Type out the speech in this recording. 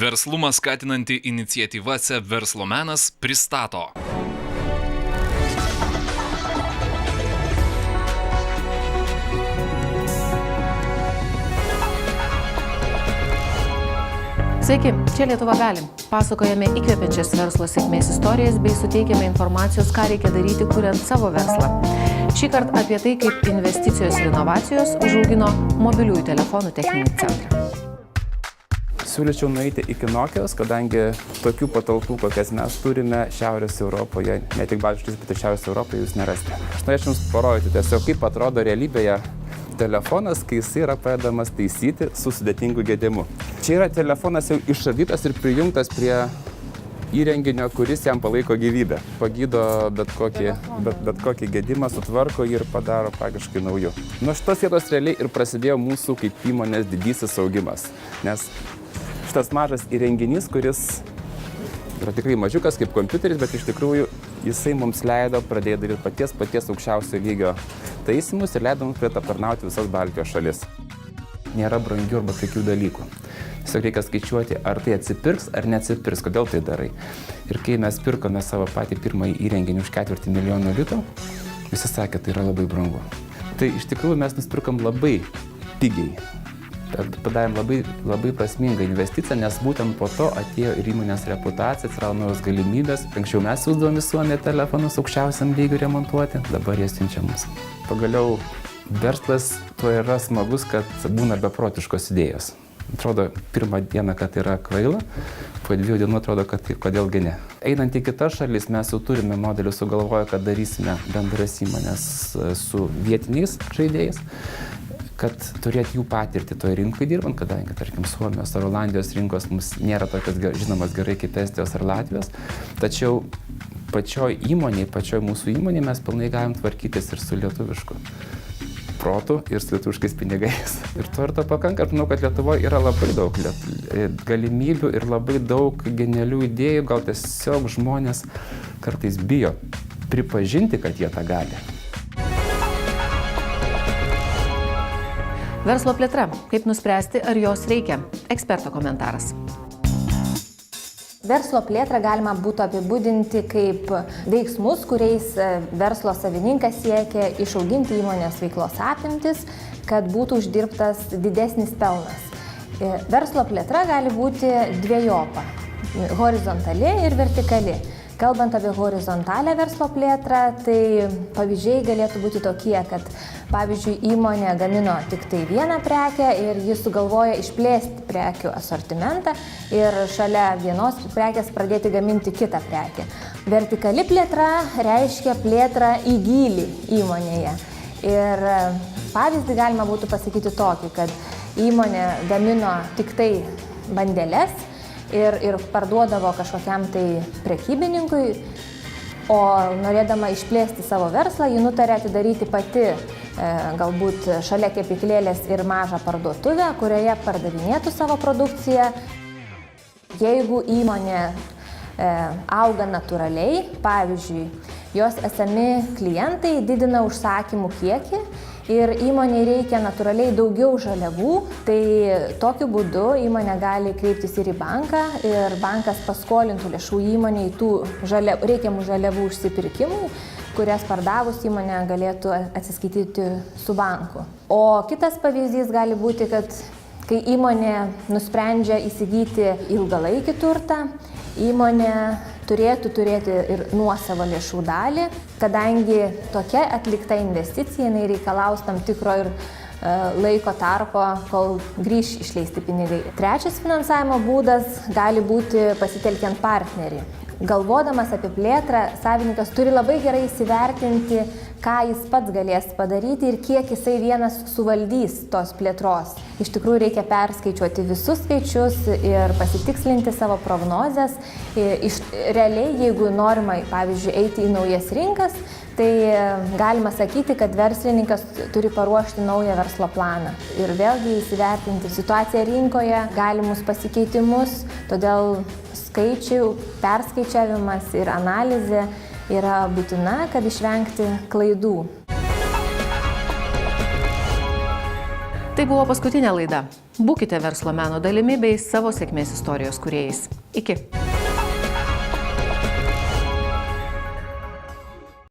Verslumą skatinanti iniciatyva SEB Verslomenas pristato. Sveiki, čia Lietuva galim. Pasakojame įkvepiančias verslo sėkmės istorijas bei suteikiame informacijos, ką reikia daryti, kuriant savo verslą. Šįkart apie tai, kaip investicijos ir inovacijos užaugino mobiliųjų telefonų techninį centrą. Siūlyčiau nueiti iki Nokios, kadangi tokių patalpų, kokias mes turime Šiaurės Europoje, ne tik Baltijos, bet ir Šiaurės Europoje jūs nerasite. Aš norėčiau jums parodyti tiesiog, kaip atrodo realybėje telefonas, kai jis yra pradedamas taisyti su sudėtingu gedimu. Čia yra telefonas jau išardytas ir prijungtas prie įrenginio, kuris jam palaiko gyvybę. Pagydo bet kokį gedimą, sutvarko jį ir padaro praktiškai nauju. Nuo šitos vietos realiai ir prasidėjo mūsų kaip įmonės didysis augimas. Nes šitas mažas įrenginys, kuris yra tikrai mažiukas kaip kompiuteris, bet iš tikrųjų jisai mums leido pradėti daryti paties aukščiausio lygio taisymus ir leido mums aptarnauti visas Baltijos šalis. Nėra brangių arba tokių dalykų. Tiesiog reikia skaičiuoti, ar tai atsipirks ar neatsipirks, kodėl tai darai. Ir kai mes pirkome savo patį pirmąjį įrenginį už 4 milijonų litų, visi sakė, tai yra labai brangu. Tai iš tikrųjų mes nusipirkom labai pigiai. Padarėm labai prasmingą investiciją, nes būtent po to atėjo ir įmonės reputacija, atsirado naujos galimybės. Anksčiau mes siųsdavom į Suomiją telefonus aukščiausiam lygiui remontuoti, dabar jie siunčia mums. Pagaliau verslas tuo yra smagus, kad būna beprotiškos idėjos. Atrodo pirmą dieną, kad yra kvaila, po 2 dienų atrodo, kad kodėlgi ne. Einant į kitas šalis, mes jau turime modelių sugalvoję, kad darysime bendras įmonės su vietiniais žaidėjais, kad turėti jų patirtį toje rinkoje dirbant, kadangi, tarkim, Suomijos ar Olandijos rinkos mums nėra tokios žinomas gerai kaip Estijos ar Latvijos, tačiau pačioj mūsų įmonėje mes pilnai galim tvarkytis ir su lietuvišku protu ir su lietuviškais pinigais. Ir to pakanka. Aš manau, kad Lietuvoje yra labai daug galimybių ir labai daug genialių idėjų, gal tiesiog žmonės kartais bijo pripažinti, kad jie tą gali. Verslo plėtra. Kaip nuspręsti, ar jos reikia? Eksperto komentaras. Verslo plėtrą galima būtų apibūdinti kaip veiksmus, kuriais verslo savininkas siekia išauginti įmonės veiklos apimtis, kad būtų uždirbtas didesnis pelnas. Verslo plėtra gali būti dvejopa – horizontali ir vertikali. Kalbant apie horizontalią verslo plėtrą, tai pavyzdžiai galėtų būti tokie, kad pavyzdžiui įmonė gamino tik tai vieną prekę ir jis sugalvoja išplėsti prekių asortimentą ir šalia vienos prekės pradėti gaminti kitą prekę. Vertikali plėtra reiškia plėtrą į gylį įmonėje. Ir pavyzdį galima būtų pasakyti tokį, kad įmonė gamino tik tai bandeles ir parduodavo kažkokiam tai prekybininkui, o norėdama išplėsti savo verslą, ji nutarė atidaryti pati galbūt šalia kepyklėlės ir mažą parduotuvę, kurioje pardavinėtų savo produkciją. Jeigu įmonė auga natūraliai, pavyzdžiui, jos esami klientai didina užsakymų kiekį, ir įmonei reikia natūraliai daugiau žaliavų, tai tokiu būdu įmonė gali kreiptis ir į banką ir bankas paskolintų lėšų įmonei tų reikiamų žaliavų užsipirkimui, kurias pardavus įmonė galėtų atsiskaityti su banku. O kitas pavyzdys gali būti, kad kai įmonė nusprendžia įsigyti ilgalaikį turtą, įmonė turėtų turėti ir nuosavą lėšų dalį, kadangi tokia atlikta investicija reikalaus tam tikro ir laiko tarpo, kol grįš išleisti pinigai. Trečias finansavimo būdas gali būti pasitelkiant partnerį. Galvodamas apie plėtrą, savininkas turi labai gerai įsivertinti, ką jis pats galės padaryti ir kiek jisai vienas suvaldys tos plėtros. Iš tikrųjų reikia perskaičiuoti visus skaičius ir pasitikslinti savo prognozes. Realiai, jeigu norima, pavyzdžiui, eiti į naujas rinkas, tai galima sakyti, kad verslininkas turi paruošti naują verslo planą. Ir vėlgi įsivertinti situaciją rinkoje, galimus pasikeitimus, todėl skaičių perskaičiavimas ir analizė yra būtina, kad išvengti klaidų. Tai buvo paskutinė laida. Būkite verslo meno dalimi bei savo sėkmės istorijos kūrėjais. Iki.